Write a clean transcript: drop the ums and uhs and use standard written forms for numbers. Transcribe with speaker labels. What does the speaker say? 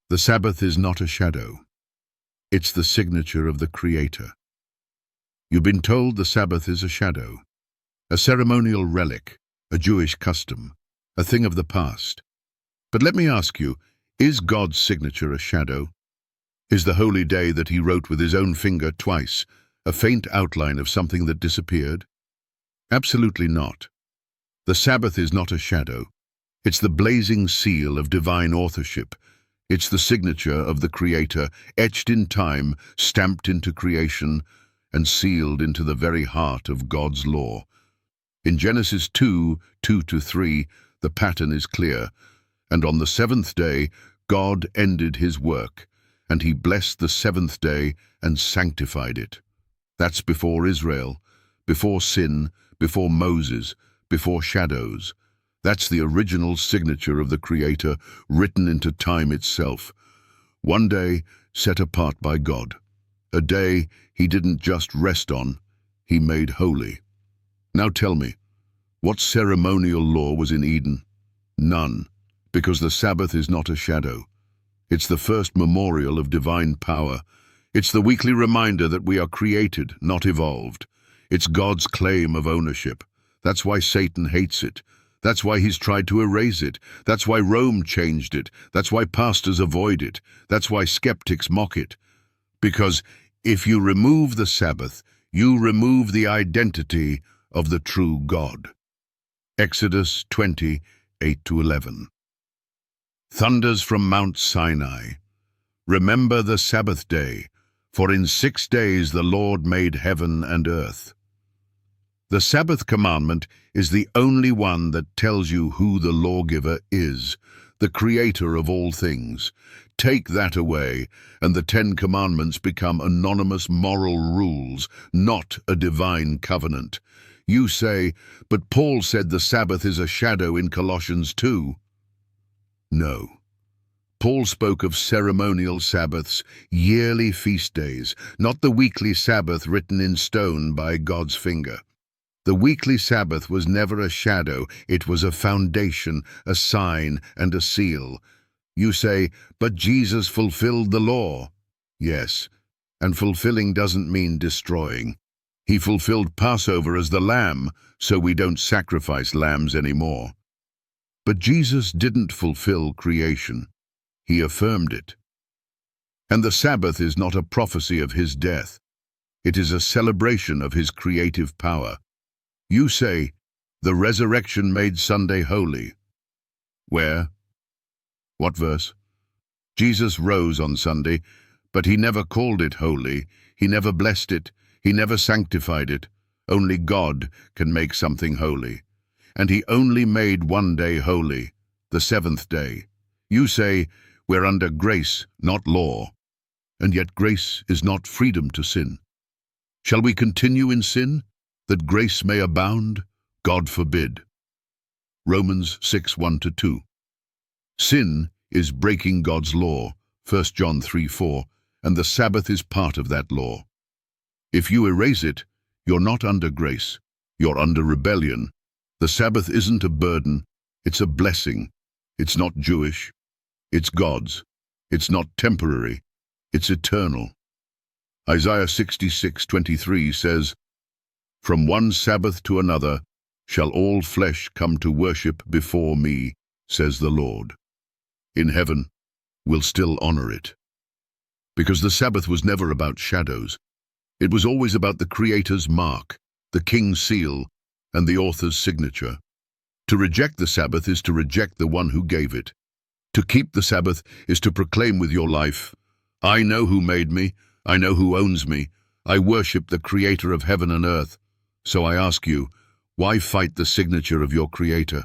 Speaker 1: The Sabbath is not a shadow. It's the signature of the Creator. You've been told the Sabbath is a shadow, a ceremonial relic, a Jewish custom, a thing of the past. But let me ask you, is God's signature a shadow? Is the holy day that he wrote with his own finger twice a faint outline of something that disappeared? Absolutely not. The Sabbath is not a shadow. It's the blazing seal of divine authorship. It's the signature of the Creator, etched in time, stamped into creation, and sealed into the very heart of God's law. In Genesis 2:2-3, the pattern is clear. And on the seventh day, God ended his work, and he blessed the seventh day and sanctified it. That's before Israel, before sin, before Moses, before shadows. That's the original signature of the Creator, written into time itself. One day set apart by God. A day he didn't just rest on, he made holy. Now tell me, what ceremonial law was in Eden? None, because the Sabbath is not a shadow. It's the first memorial of divine power. It's the weekly reminder that we are created, not evolved. It's God's claim of ownership. That's why Satan hates it. That's why he's tried to erase it. That's why Rome changed it. That's why pastors avoid it. That's why skeptics mock it. Because if you remove the Sabbath, you remove the identity of the true God. Exodus 20:8-11. Thunders from Mount Sinai. Remember the Sabbath day, for in 6 days the Lord made heaven and earth. The Sabbath commandment is the only one that tells you who the lawgiver is, the creator of all things. Take that away, and the 10 Commandments become anonymous moral rules, not a divine covenant. You say, but Paul said the Sabbath is a shadow in Colossians 2. No. Paul spoke of ceremonial Sabbaths, yearly feast days, not the weekly Sabbath written in stone by God's finger. The weekly Sabbath was never a shadow, it was a foundation, a sign, and a seal. You say, but Jesus fulfilled the law. Yes, and fulfilling doesn't mean destroying. He fulfilled Passover as the lamb, so we don't sacrifice lambs anymore. But Jesus didn't fulfill creation. He affirmed it. And the Sabbath is not a prophecy of his death. It is a celebration of his creative power. You say, the resurrection made Sunday holy. Where? What verse? Jesus rose on Sunday, but he never called it holy. He never blessed it. He never sanctified it. Only God can make something holy. And he only made one day holy, the seventh day. You say, we're under grace, not law. And yet grace is not freedom to sin. Shall we continue in sin, that grace may abound? God forbid. Romans 6:1-2. Sin is breaking God's law, 1 John 3:4, and the Sabbath is part of that law. If you erase it, you're not under grace, you're under rebellion. The Sabbath isn't a burden, it's a blessing. It's not Jewish, it's God's. It's not temporary, it's eternal. Isaiah 66:23 says, from one Sabbath to another shall all flesh come to worship before me, says the Lord. In heaven, we'll still honor it. Because the Sabbath was never about shadows. It was always about the Creator's mark, the King's seal, and the author's signature. To reject the Sabbath is to reject the one who gave it. To keep the Sabbath is to proclaim with your life, I know who made me, I know who owns me, I worship the Creator of heaven and earth. So I ask you, why fight the signature of your Creator?